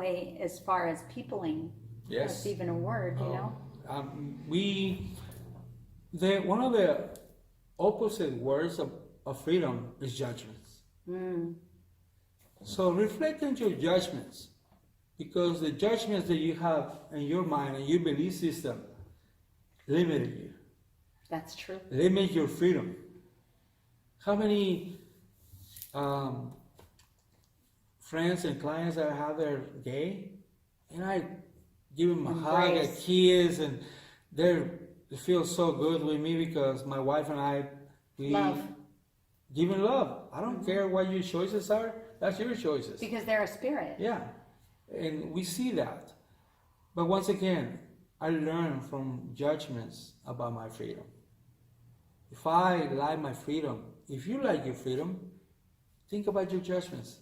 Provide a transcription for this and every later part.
way as far as peopling. Yes. That's even a word, you know? One of the opposite words of freedom is judgments. So reflect on your judgments, because the judgments that you have in your mind and your belief system limited you. That's true. Limit your freedom. How many friends and clients that I have that are gay, and I give them a hug, a kiss, and they feel so good with me because my wife and I, we give them love. I don't care what your choices are. That's your choices. Because they're a spirit. Yeah, and we see that. But once again, I learn from judgments about my freedom. If I like my freedom, if you like your freedom, think about your judgments.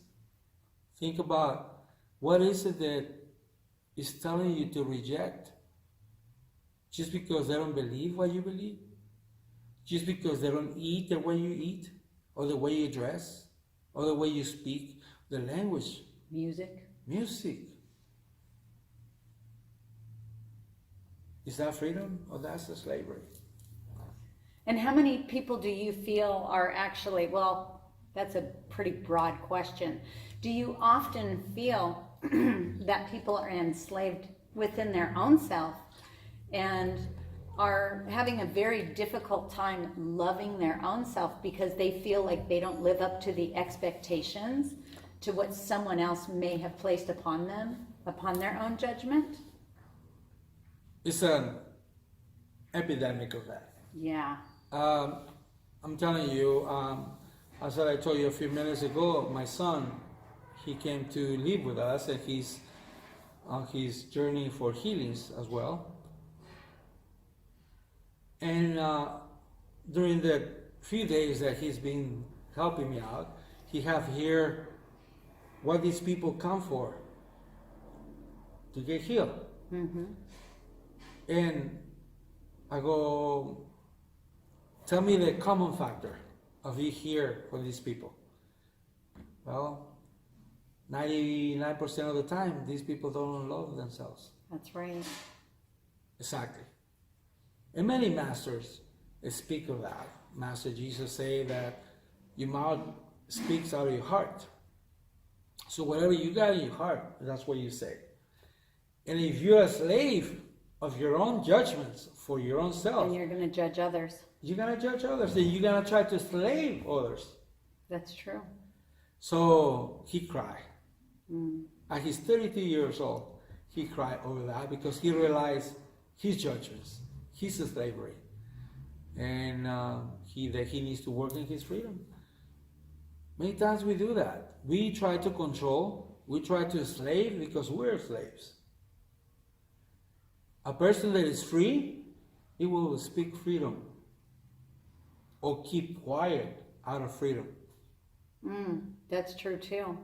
Think about what is it that is telling you to reject just because they don't believe what you believe, just because they don't eat the way you eat, or the way you dress, or the way you speak, the language. Music. Is that freedom, or that's the slavery? And how many people do you feel are actually, well, that's a pretty broad question. Do you often feel that people are enslaved within their own self and are having a very difficult time loving their own self because they feel like they don't live up to the expectations to what someone else may have placed upon them, upon their own judgment? It's an epidemic of that. Yeah. I'm telling you, as I told you a few minutes ago, my son, he came to live with us, and he's on his journey for healings as well. And during the few days that he's been helping me out, he have here what these people come for, to get healed. And I go, tell me the common factor of you here for these people. Well, 99% of the time, these people don't love themselves. That's right. Exactly. And many masters speak of that. Master Jesus say that your mouth speaks out of your heart. So whatever you got in your heart, that's what you say. And if you're a slave of your own judgments for your own self, And you're going to judge others. you're going to judge others. Then you're going to try to slave others. That's true. So he cried. At his 32 years old, he cried over that because he realized his judgments, his slavery, and that he needs to work in his freedom. Many times we do that. We try to control, we try to slave because we're slaves. A person that is free, he will speak freedom or keep quiet out of freedom. That's true too.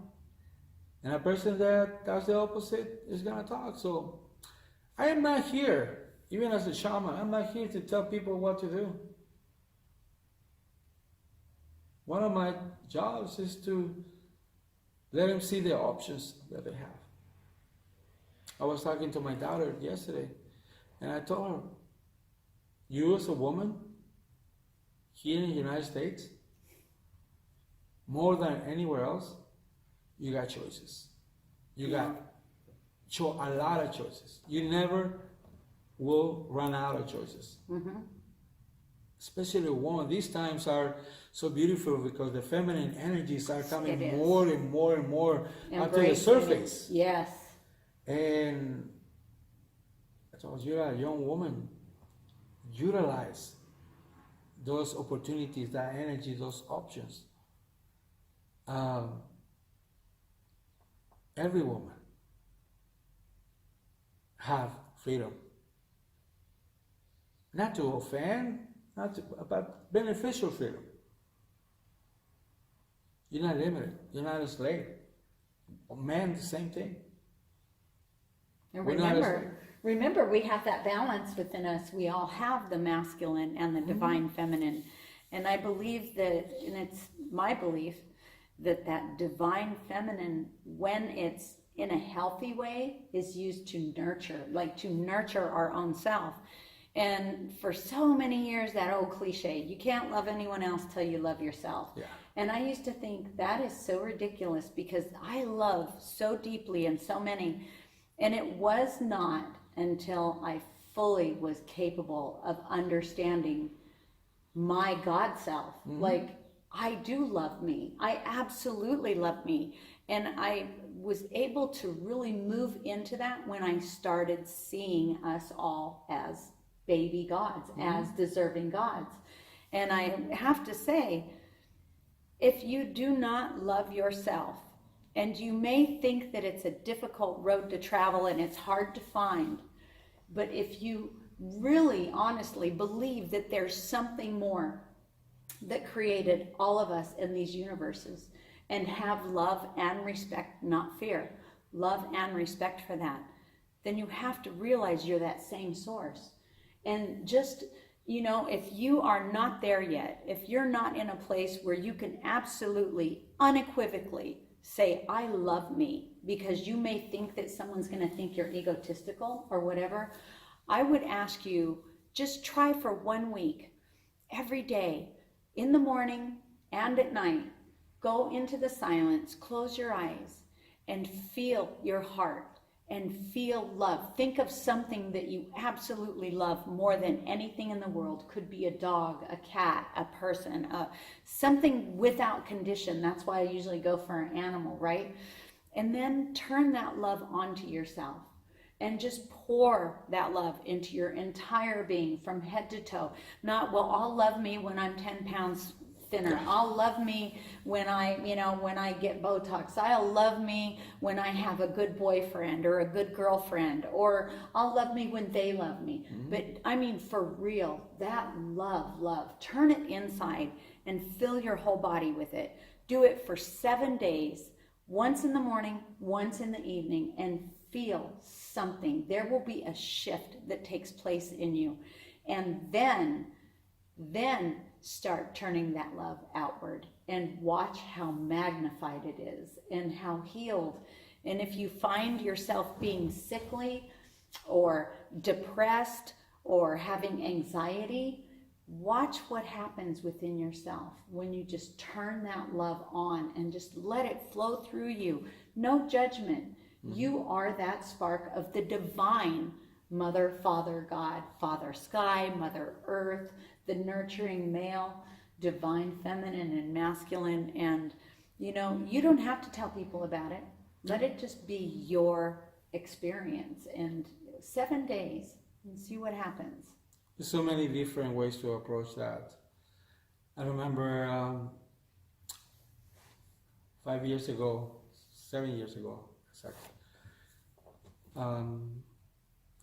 And a person that does the opposite is going to talk. So I am not here, even as a shaman, I'm not here to tell people what to do. One of my jobs is to let them see the options that they have. I was talking to my daughter yesterday, and I told her, you as a woman here in the United States, more than anywhere else, you got choices. You got a lot of choices. You never will run out of choices. Especially a woman. These times are so beautiful because the feminine energies are coming more and more and more up to the surface. Yes. And I told you, a young woman, utilize those opportunities, that energy, those options. Every woman have freedom. Not to offend, but beneficial freedom. You're not limited. You're not a slave. Men, the same thing. And remember, we have that balance within us. We all have the masculine and the divine feminine. And I believe that, and it's my belief, that divine feminine, when it's in a healthy way is used to nurture, like to nurture our own self. And for so many years, that old cliche, you can't love anyone else till you love yourself. Yeah. And I used to think that is so ridiculous because I love so deeply and so many. And it was not until I fully was capable of understanding my God self. Like, I do love me. I absolutely love me. And I was able to really move into that when I started seeing us all as baby gods, as deserving gods. And I have to say, if you do not love yourself, and you may think that it's a difficult road to travel and it's hard to find, but if you really honestly believe that there's something more that created all of us in these universes, and have love and respect, not fear, love and respect for that, then you have to realize you're that same source. And just, you know, if you are not there yet, if you're not in a place where you can absolutely, unequivocally say, I love me, because you may think that someone's going to think you're egotistical or whatever, I would ask you, just try for 1 week, every day, in the morning and at night, go into the silence, close your eyes, and feel your heart and feel love. Think of something that you absolutely love more than anything in the world. Could be a dog, a cat, a person, something without condition. That's why I usually go for an animal, right? And then turn that love onto yourself and just pour that love into your entire being from head to toe. Not, well, I'll love me when I'm 10 pounds thinner. I'll love me when I get Botox. I'll love me when I have a good boyfriend or a good girlfriend, or I'll love me when they love me. But I mean, for real, that love, turn it inside and fill your whole body with it. Do it for 7 days, once in the morning, once in the evening, and feel something. There will be a shift that takes place in you. And then start turning that love outward and watch how magnified it is and how healed. And if you find yourself being sickly or depressed or having anxiety, watch what happens within yourself when you just turn that love on and just let it flow through you. No judgment. You are that spark of the divine Mother, Father, God, Father Sky, Mother Earth, the nurturing male, divine feminine and masculine. And, you know, you don't have to tell people about it. Let it just be your experience. And 7 days and see what happens. There's so many different ways to approach that. I remember 7 years ago, exactly.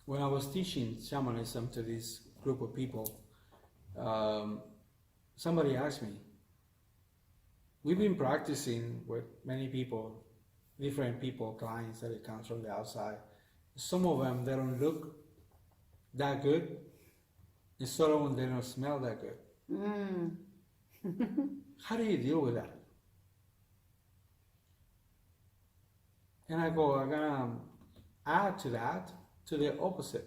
When I was teaching shamanism to this group of people, somebody asked me, we've been practicing with many people, different people, clients that come from the outside. Some of them, they don't look that good, and some of them, they don't smell that good. How do you deal with that? And I go, I'm gonna add to that, to the opposite.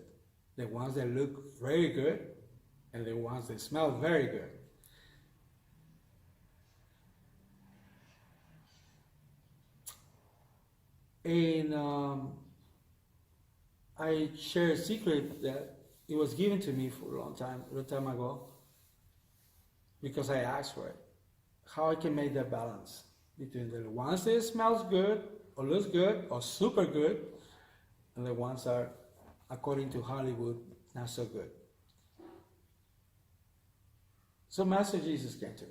The ones that look very good and the ones that smell very good. And I share a secret that it was given to me for a long time ago, because I asked for it. How I can make that balance between the ones that smells good or looks good or super good, and the ones are, according to Hollywood, not so good. So Master Jesus came to me.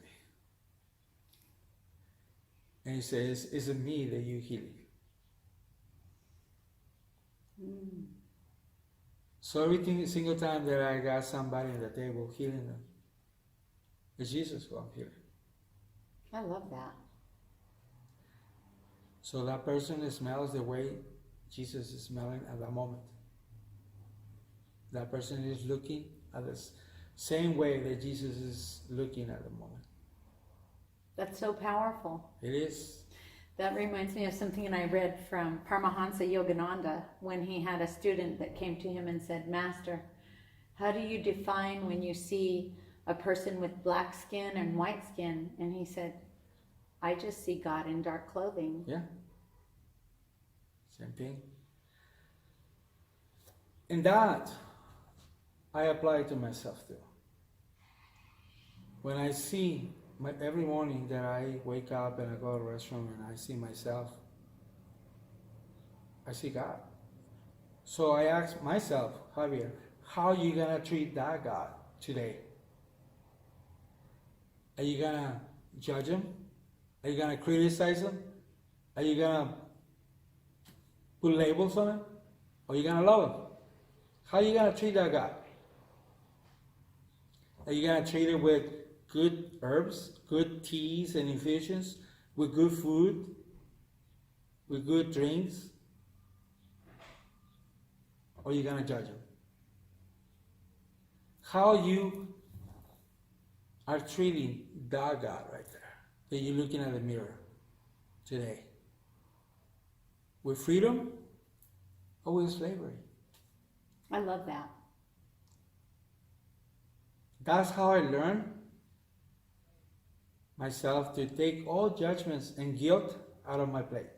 And he says, is it me that you healing? So every single time that I got somebody at the table healing them, it's Jesus who I'm healing. I love that. So that person smells the way Jesus is smelling at that moment. That person is looking at the same way that Jesus is looking at the moment. That's so powerful. It is. That reminds me of something I read from Paramahansa Yogananda when he had a student that came to him and said, Master, how do you define when you see a person with black skin and white skin? And he said, I just see God in dark clothing. Yeah. Same thing. And that I apply to myself too. When I see every morning that I wake up and I go to the restroom and I see myself, I see God. So I ask myself, Javier, how are you gonna treat that God today? Are you gonna judge him? Are you gonna criticize him? Are you gonna put labels on him? Or are you gonna love him? How are you gonna treat that God? Are you gonna treat him with good herbs, good teas and infusions, with good food, with good drinks? Or are you gonna judge him? How you are treating that God right there that you're looking at the mirror today? With freedom or with slavery? I love that. That's how I learned myself to take all judgments and guilt out of my plate.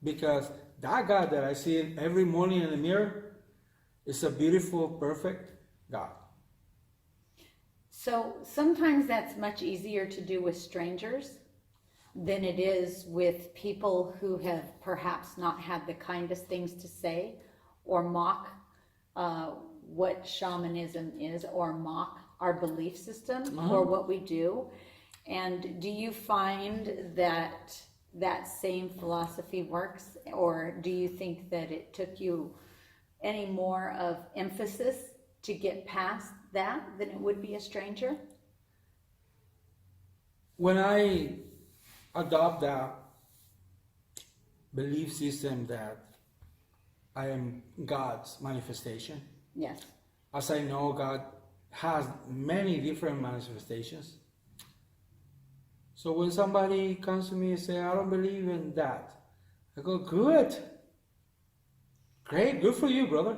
Because that God that I see every morning in the mirror is a beautiful, perfect God. So sometimes that's much easier to do with strangers than it is with people who have perhaps not had the kindest things to say, or mock what shamanism is, or mock our belief system or what we do. And do you find that that same philosophy works, or do you think that it took you any more of emphasis to get past that than it would be a stranger? When I adopt that belief system that I am God's manifestation, Yes. as I know God has many different manifestations. So when somebody comes to me and say, I don't believe in that, I go, good. Great, good for you, brother.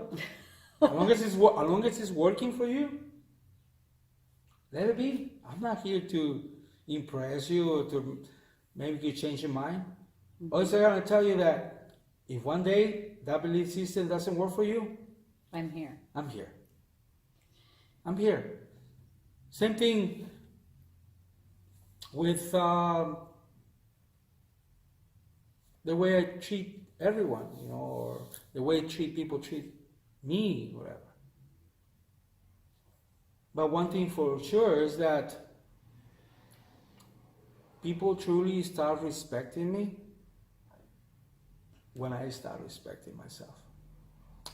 As long as it's working for you, let it be. I'm not here to impress you or to make you change your mind. Also, I'm going to tell you that if one day that belief system doesn't work for you, I'm here. I'm here. I'm here. Same thing with the way I treat everyone, or the way people treat me, whatever. But one thing for sure is that people truly start respecting me when I start respecting myself,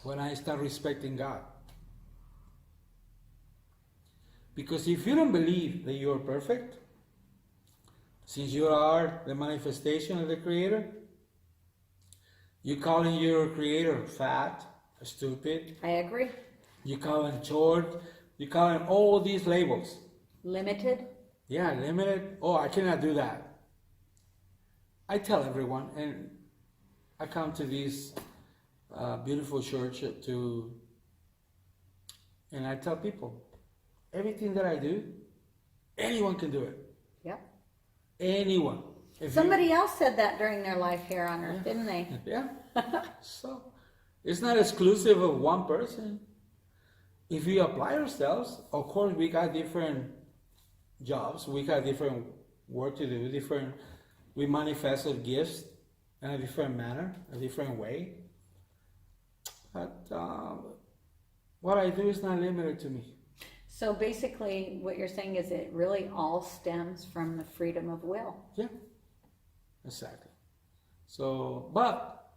when I start respecting God. Because if you don't believe that you are perfect, since you are the manifestation of the Creator, you calling your Creator fat, stupid. I agree. You call him short. You call him all these labels. Limited. Yeah, limited. Oh, I cannot do that. I tell everyone, and I come to this beautiful church and I tell people, everything that I do, anyone can do it. Yep. Anyone. Somebody else said that during their life here on earth, didn't they? Yeah. So it's not exclusive of one person. If we apply ourselves, of course we got different jobs, we got different work to do, we manifest our gifts in a different manner, a different way. But what I do is not limited to me. So basically what you're saying is it really all stems from the freedom of will. Yeah, exactly. So, but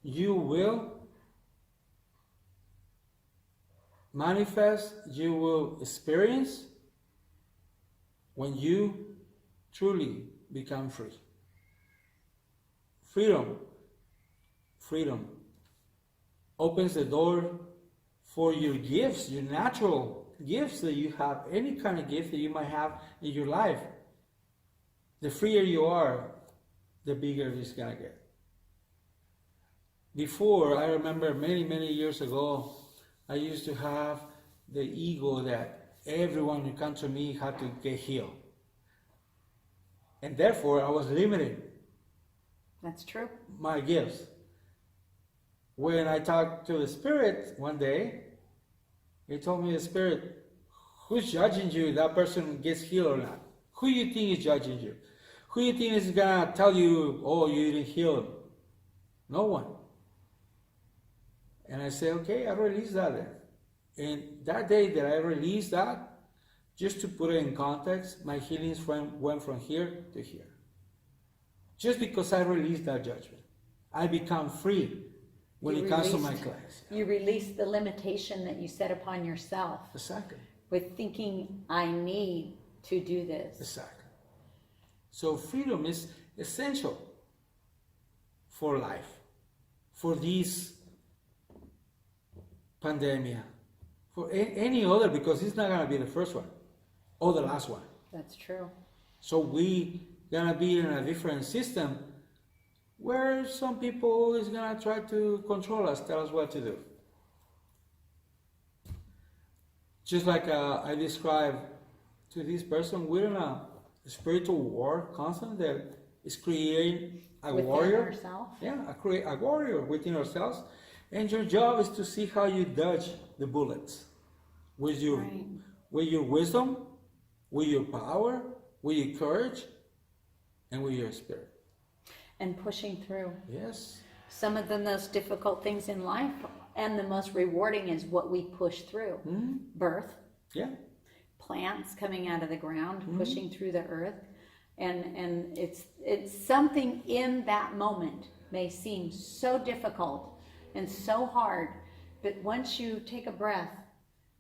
you will manifest, you will experience when you truly become free. Freedom opens the door for your gifts, your natural gifts that you have, any kind of gift that you might have in your life. the freer you are, the bigger it's gonna get. Before, I remember many years ago, I used to have the ego that everyone who comes to me had to get healed. And therefore, I was limiting That's true. my gifts. When I talked to the Spirit one day, he told me, the Spirit, who's judging you if that person gets healed or not? Who you think is judging you? Who you think is gonna tell you, oh, you didn't heal him? No one. And I said, okay, I released that then. And that day that I released that, just to put it in context, my healings went from here to here. Just because I released that judgment. I become free when it comes to my class. You release the limitation that you set upon yourself. Exactly. With thinking, I need to do this. Exactly. So freedom is essential for life, for this pandemic, for any other, because it's not going to be the first one or the last one. That's true. So we going to be in a different system where some people is going to try to control us, tell us what to do. Just like I described to this person, we're in a spiritual war constant that is creating a Within warrior. ourselves. Yeah, create a warrior within ourselves. And your job is to see how you dodge the bullets with your, Right. with your wisdom, with your power, with your courage, and with your spirit. And pushing through. Yes. Some of the most difficult things in life and the most rewarding is what we push through. Mm-hmm. Birth, Yeah. plants coming out of the ground, Mm-hmm. pushing through the earth. And it's something in that moment may seem so difficult and so hard, but once you take a breath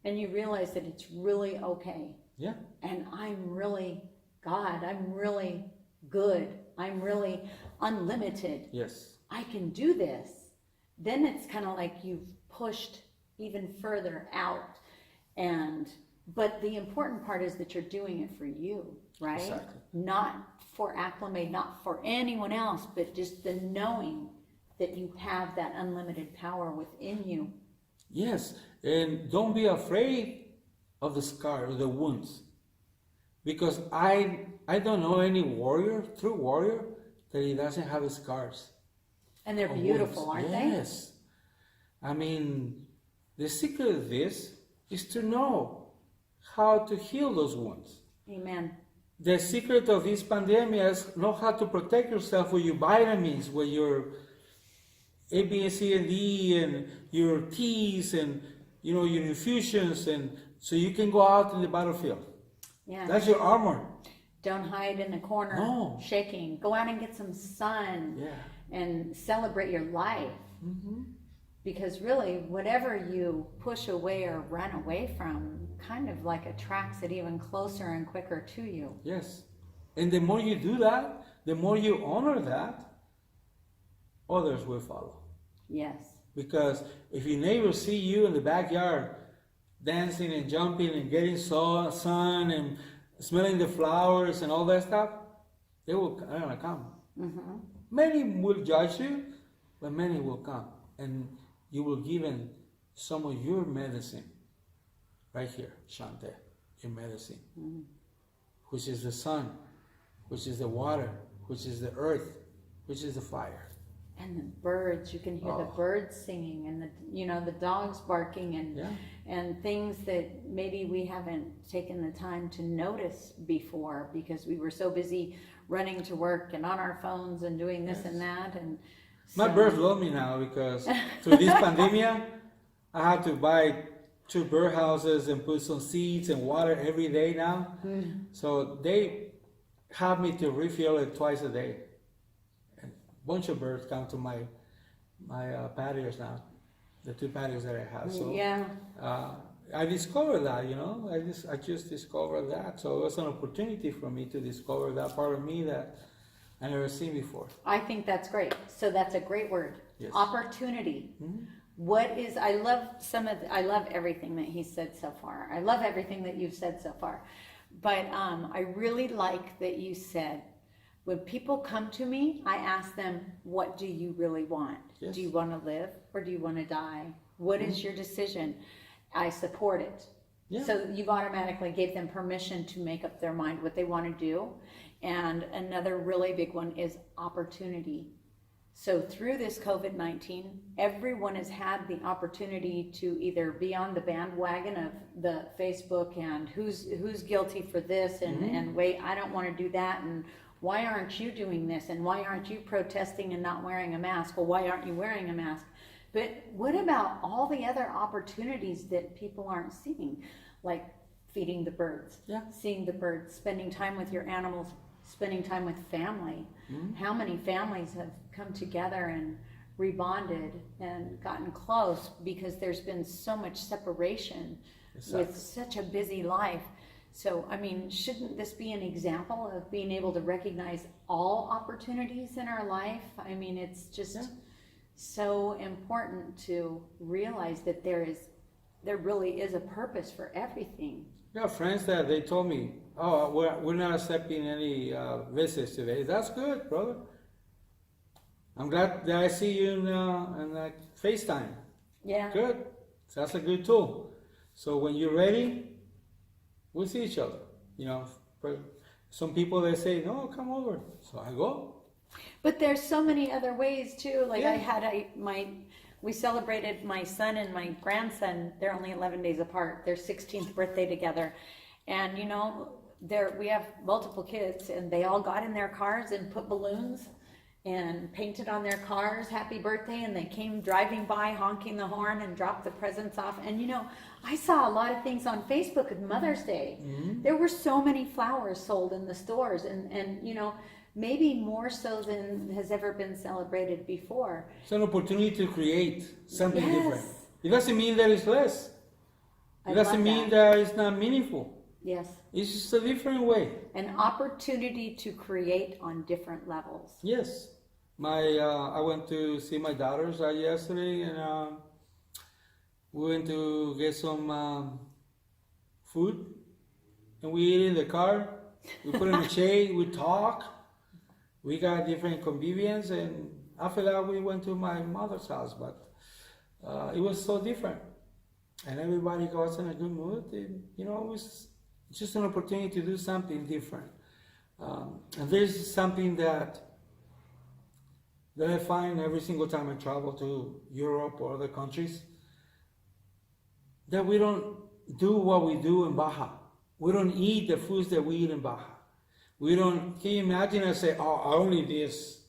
and you realize that it's really okay, Yeah. and I'm really God, I'm really good, I'm really unlimited, Yes. I can do this, then it's kind of like you've pushed even further out. But the important part is that you're doing it for you, right? Exactly. Not for acclimate, not for anyone else, but just the knowing that you have that unlimited power within you. Yes. And don't be afraid of the scar or the wounds. Because I don't know any warrior, true warrior, that he doesn't have scars. And they're or beautiful, wounds. aren't they? Yes. I mean, the secret of this is to know how to heal those wounds. Amen. The secret of this pandemic is know how to protect yourself with your vitamins, with your A, B, C, and D, and your teas, and your infusions, and so you can go out in the battlefield. Yeah. That's your armor. Don't hide in the corner, No. shaking. Go out and get some sun. Yeah. And celebrate your life. Mm-hmm. Because really, whatever you push away or run away from kind of like attracts it even closer and quicker to you. Yes. And the more you do that, the more you honor that, others will follow. Yes. Because if your neighbors see you in the backyard dancing and jumping and getting sun and smelling the flowers and all that stuff, they're gonna come. Mm-hmm. Many will judge you, but many will come. And you will give them some of your medicine. Right here, Shante, your medicine. Mm-hmm. Which is the sun, which is the water, which is the earth, which is the fire. And the birds, you can hear the birds singing, and the dogs barking, and things that maybe we haven't taken the time to notice before because we were so busy running to work and on our phones and doing this and that. And my birds love me now because through this pandemic, I had to buy 2 bird houses and put some seeds and water every day now. So they have me to refill it twice a day. And a bunch of birds come to my patios now, the 2 patios that I have. So yeah. I discovered that, I just discovered that. So it was an opportunity for me to discover that part of me that I never seen before. I think that's great. So that's a great word. Yes. Opportunity. Mm-hmm. I love everything that he said so far. I love everything that you've said so far. But I really like that you said when people come to me, I ask them, what do you really want? Yes. Do you want to live or do you want to die? What is your decision? I support it. Yeah. So you've automatically gave them permission to make up their mind what they want to do. And another really big one is opportunity. So through this COVID-19, everyone has had the opportunity to either be on the bandwagon of the Facebook and who's guilty for this and wait, I don't want to do that, and why aren't you doing this, and why aren't you protesting and not wearing a mask, or why aren't you wearing a mask? But what about all the other opportunities that people aren't seeing, like feeding the birds, seeing the birds, spending time with your animals, spending time with family? How many families have come together and rebonded and gotten close because there's been so much separation with such a busy life? So, I mean, shouldn't this be an example of being able to recognize all opportunities in our life? I mean, it's just so important to realize that there really is a purpose for everything. Yeah, friends that they told me, oh, we're not accepting any visits today. That's good, brother. I'm glad that I see you in FaceTime. Yeah. Good. That's a good tool. So when you're ready, we'll see each other. You know, for some people they say, no, come over. So I go. But there's so many other ways too. Like we celebrated my son and my grandson. They're only 11 days apart. Their 16th birthday together. And you know, we have multiple kids, and they all got in their cars and put balloons and painted on their cars happy birthday, and they came driving by honking the horn and dropped the presents off. And you know, I saw a lot of things on Facebook at Mother's Day. There were so many flowers sold in the stores, and you know, maybe more so than has ever been celebrated before. It's an opportunity to create something different. It doesn't mean that it's less. It doesn't mean that it's not meaningful. Yes. It's just a different way. An opportunity to create on different levels. Yes. I went to see my daughters yesterday, and we went to get some food, and we ate in the car. We put in the shade, we talk, we got different convenience, and after that we went to my mother's house, but it was so different. And everybody was in a good mood, and, you know, it was just an opportunity to do something different. And there's something that I find every single time I travel to Europe or other countries, that we don't do what we do in Baja. We don't eat the foods that we eat in Baja. We don't, can you imagine I say, oh, I only this.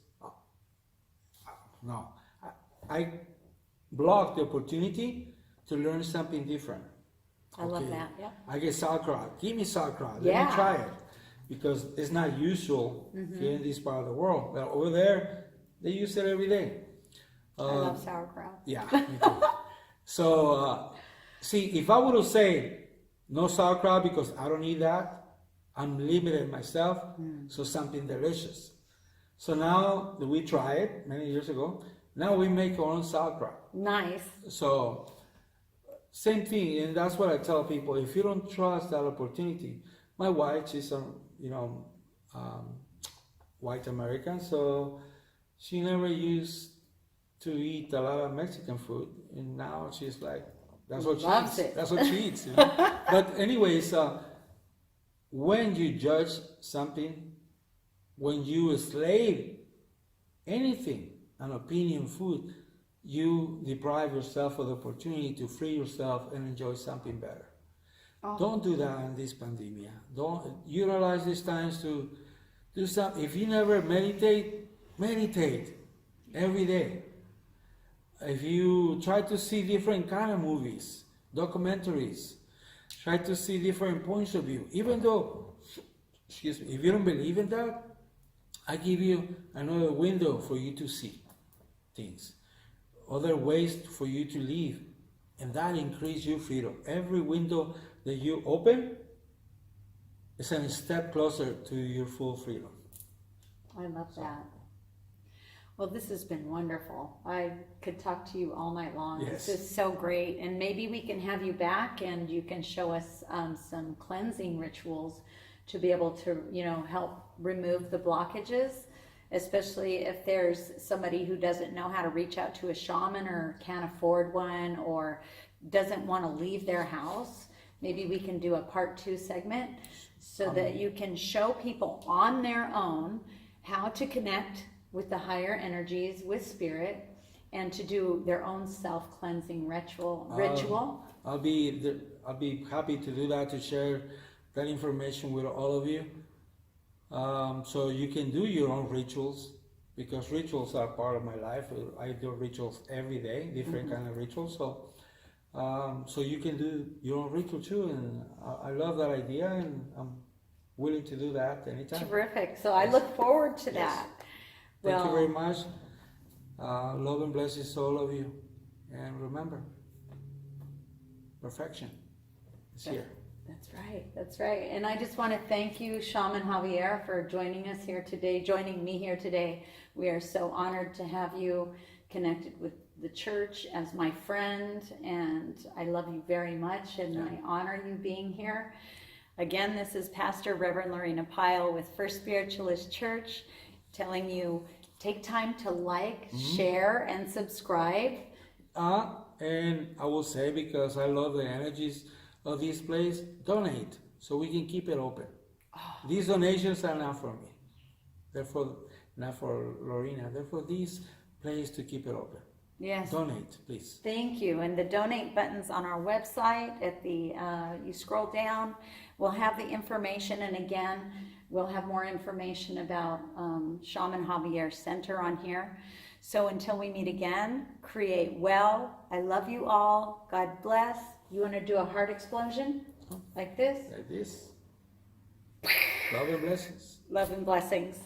No, I block the opportunity to learn something different. I love that, yeah. I get sauerkraut. Give me sauerkraut. Let me try it. Because it's not usual here in this part of the world. But over there, they use it every day. I love sauerkraut. Yeah, me too. So, see, if I were to say no sauerkraut because I don't eat that, I'm limiting myself, so something delicious. So now that we tried it many years ago, now we make our own sauerkraut. Nice. So, same thing, and that's what I tell people. If you don't trust that opportunity, my wife, she's a white American, so she never used to eat a lot of Mexican food, and now she's like, that's what she eats. That's what she eats. You know? But anyways, when you judge something, when you enslave anything, an opinion, food, you deprive yourself of the opportunity to free yourself and enjoy something better. Oh. Don't do that in this pandemic. Don't utilize these times to do something. If you never meditate every day. If you try to see different kind of movies, documentaries, try to see different points of view, even though, excuse me, if you don't believe in that, I give you another window for you to see things, other ways for you to live, and that increases your freedom. Every window that you open is a step closer to your full freedom. I love that. Well, this has been wonderful. I could talk to you all night long. Yes. This is so great. And maybe we can have you back and you can show us some cleansing rituals to be able to, help remove the blockages, especially if there's somebody who doesn't know how to reach out to a shaman or can't afford one or doesn't want to leave their house. Maybe we can do a part 2 segment so that you can show people on their own how to connect with the higher energies, with spirit, and to do their own self-cleansing ritual. I'll be happy to do that, to share that information with all of you. So you can do your own rituals, because rituals are part of my life. I do rituals every day, different kind of rituals. So you can do your own ritual too, and I love that idea, and I'm willing to do that anytime. Terrific. So I look forward to that. Thank you very much. Love and blessings to all of you. And remember, perfection is here. That's right. That's right. And I just want to thank you, Shaman Javier, for joining us here today, joining me here today. We are so honored to have you connected with the church as my friend, and I love you very much, and I honor you being here. Again, this is Pastor Reverend Lorena Pyle with First Spiritualist Church, telling you, take time to like, share, and subscribe. And I will say, because I love the energies of this place, donate so we can keep it open. These donations are not for me. Therefore, not for Lorena. Therefore, this place to keep it open. Yes. Donate, please. Thank you. And the donate button's on our website. At the you scroll down, we'll have the information. And again, we'll have more information about Shaman Javier Center on here. So until we meet again, create well. I love you all. God bless. You want to do a heart explosion like this? Like this. Love and blessings. Love and blessings.